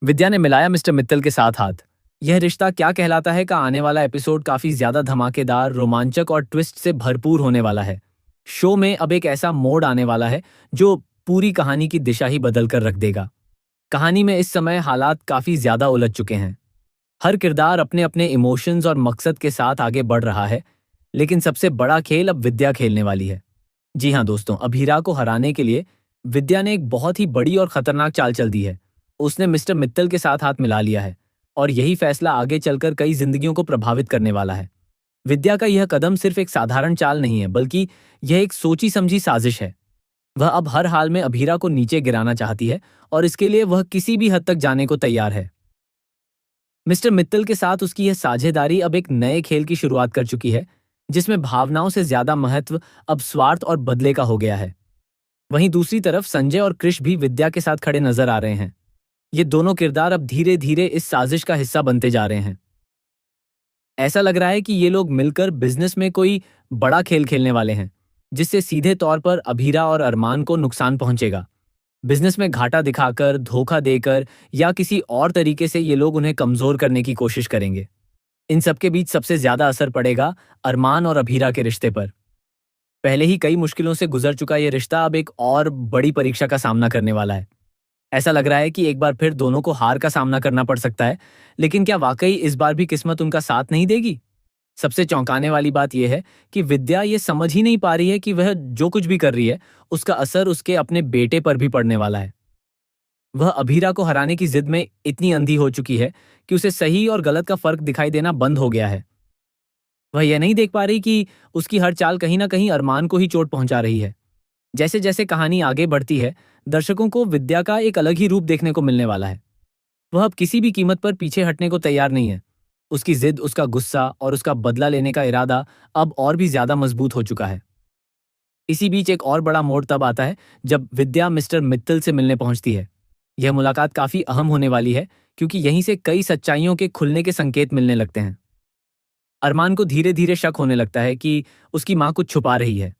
विद्या ने मिलाया मिस्टर मित्तल के साथ हाथ। यह रिश्ता क्या कहलाता है का आने वाला एपिसोड काफी ज्यादा धमाकेदार, रोमांचक और ट्विस्ट से भरपूर होने वाला है। शो में अब एक ऐसा मोड़ आने वाला है जो पूरी कहानी की दिशा ही बदल कर रख देगा। कहानी में इस समय हालात काफी ज्यादा उलझ चुके हैं। हर किरदार अपने अपने इमोशंस और मकसद के साथ आगे बढ़ रहा है, लेकिन सबसे बड़ा खेल अब विद्या खेलने वाली है। जी हाँ दोस्तों, अभीरा को हराने के लिए विद्या ने एक बहुत ही बड़ी और खतरनाक चाल चल दी है। उसने मिस्टर मित्तल के साथ हाथ मिला लिया है और यही फैसला आगे चलकर कई जिंदगियों को प्रभावित करने वाला है। विद्या का यह कदम सिर्फ एक साधारण चाल नहीं है, बल्कि यह एक सोची समझी साजिश है। वह अब हर हाल में अभीरा को नीचे गिराना चाहती है और इसके लिए वह किसी भी हद तक जाने को तैयार है। मिस्टर मित्तल के साथ उसकी यह साझेदारी अब एक नए खेल की शुरुआत कर चुकी है, जिसमें भावनाओं से ज्यादा महत्व अब स्वार्थ और बदले का हो गया है। वहीं दूसरी तरफ संजय और कृष भी विद्या के साथ खड़े नजर आ रहे हैं। ये दोनों किरदार अब धीरे धीरे इस साजिश का हिस्सा बनते जा रहे हैं। ऐसा लग रहा है कि ये लोग मिलकर बिजनेस में कोई बड़ा खेल खेलने वाले हैं, जिससे सीधे तौर पर अभीरा और अरमान को नुकसान पहुंचेगा। बिजनेस में घाटा दिखाकर, धोखा देकर या किसी और तरीके से ये लोग उन्हें कमजोर करने की कोशिश करेंगे। इन सबके बीच सबसे ज्यादा असर पड़ेगा अरमान और अभीरा के रिश्ते पर। पहले ही कई मुश्किलों से गुजर चुका ये रिश्ता अब एक और बड़ी परीक्षा का सामना करने वाला है। ऐसा लग रहा है कि एक बार फिर दोनों को हार का सामना करना पड़ सकता है, लेकिन क्या वाकई इस बार भी किस्मत उनका साथ नहीं देगी? सबसे चौंकाने वाली बात यह है कि विद्या ये समझ ही नहीं पा रही है कि वह जो कुछ भी कर रही है, उसका असर उसके अपने बेटे पर भी पड़ने वाला है। वह अभीरा को हराने की जिद में इतनी अंधी हो चुकी है कि उसे सही और गलत का फर्क दिखाई देना बंद हो गया है। वह यह नहीं देख पा रही कि उसकी हर चाल कहीं ना कहीं अरमान को ही चोट पहुंचा रही है। जैसे जैसे कहानी आगे बढ़ती है, दर्शकों को विद्या का एक अलग ही रूप देखने को मिलने वाला है। वह अब किसी भी कीमत पर पीछे हटने को तैयार नहीं है। उसकी जिद, उसका गुस्सा और उसका बदला लेने का इरादा अब और भी ज्यादा मजबूत हो चुका है। इसी बीच एक और बड़ा मोड़ तब आता है जब विद्या मिस्टर मित्तल से मिलने पहुंचती है। यह मुलाकात काफी अहम होने वाली है, क्योंकि यहीं से कई सच्चाइयों के खुलने के संकेत मिलने लगते हैं। अरमान को धीरे धीरे शक होने लगता है कि उसकी माँ कुछ छुपा रही है।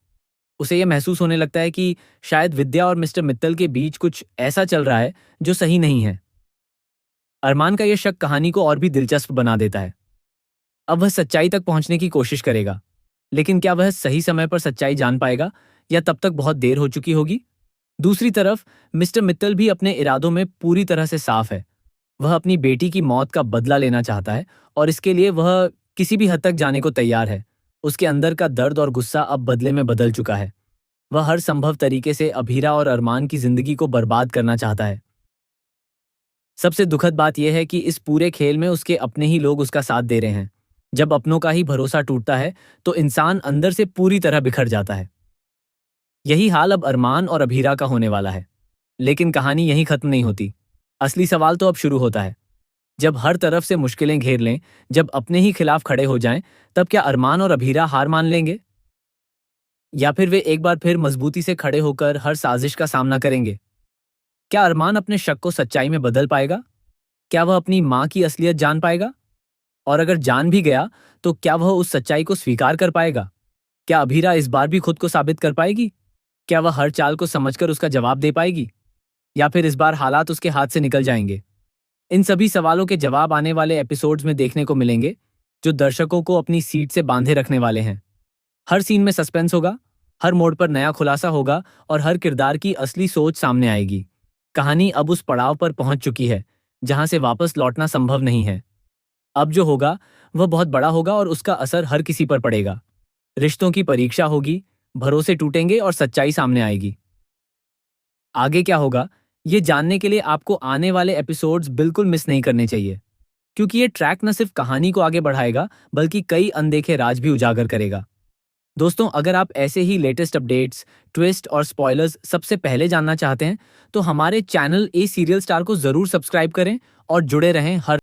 उसे यह महसूस होने लगता है कि शायद विद्या और मिस्टर मित्तल के बीच कुछ ऐसा चल रहा है जो सही नहीं है। अरमान का यह शक कहानी को और भी दिलचस्प बना देता है। अब वह सच्चाई तक पहुंचने की कोशिश करेगा, लेकिन क्या वह सही समय पर सच्चाई जान पाएगा या तब तक बहुत देर हो चुकी होगी? दूसरी तरफ मिस्टर मित्तल भी अपने इरादों में पूरी तरह से साफ है। वह अपनी बेटी की मौत का बदला लेना चाहता है और इसके लिए वह किसी भी हद तक जाने को तैयार है। उसके अंदर का दर्द और गुस्सा अब बदले में बदल चुका है। वह हर संभव तरीके से अभीरा और अरमान की जिंदगी को बर्बाद करना चाहता है। सबसे दुखद बात यह है कि इस पूरे खेल में उसके अपने ही लोग उसका साथ दे रहे हैं। जब अपनों का ही भरोसा टूटता है तो इंसान अंदर से पूरी तरह बिखर जाता है। यही हाल अब अरमान और अभीरा का होने वाला है। लेकिन कहानी यहीं खत्म नहीं होती। असली सवाल तो अब शुरू होता है। जब हर तरफ से मुश्किलें घेर लें, जब अपने ही खिलाफ खड़े हो जाएं, तब क्या अरमान और अभीरा हार मान लेंगे? या फिर वे एक बार फिर मजबूती से खड़े होकर हर साजिश का सामना करेंगे? क्या अरमान अपने शक को सच्चाई में बदल पाएगा? क्या वह अपनी माँ की असलियत जान पाएगा? और अगर जान भी गया, तो क्या वह उस सच्चाई को स्वीकार कर पाएगा? क्या अभीरा इस बार भी खुद को साबित कर पाएगी? क्या वह हर चाल को समझकर उसका जवाब दे पाएगी? या फिर इस बार हालात उसके हाथ से निकल जाएंगे? इन सभी सवालों के जवाब आने वाले एपिसोड्स में देखने को मिलेंगे, जो दर्शकों को अपनी सीट से बांधे रखने वाले हैं। हर सीन में सस्पेंस होगा, हर मोड़ पर नया खुलासा होगा और हर किरदार की असली सोच सामने आएगी। कहानी अब उस पड़ाव पर पहुंच चुकी है जहां से वापस लौटना संभव नहीं है। अब जो होगा वह बहुत बड़ा होगा और उसका असर हर किसी पर पड़ेगा। रिश्तों की परीक्षा होगी, भरोसे टूटेंगे और सच्चाई सामने आएगी। आगे क्या होगा, ये जानने के लिए आपको आने वाले एपिसोड्स बिल्कुल मिस नहीं करने चाहिए, क्योंकि ये ट्रैक न सिर्फ कहानी को आगे बढ़ाएगा, बल्कि कई अनदेखे राज भी उजागर करेगा। दोस्तों, अगर आप ऐसे ही लेटेस्ट अपडेट्स, ट्विस्ट और स्पॉयलर्स सबसे पहले जानना चाहते हैं, तो हमारे चैनल ए सीरियल स्टार को जरूर सब्सक्राइब करें और जुड़े रहें हर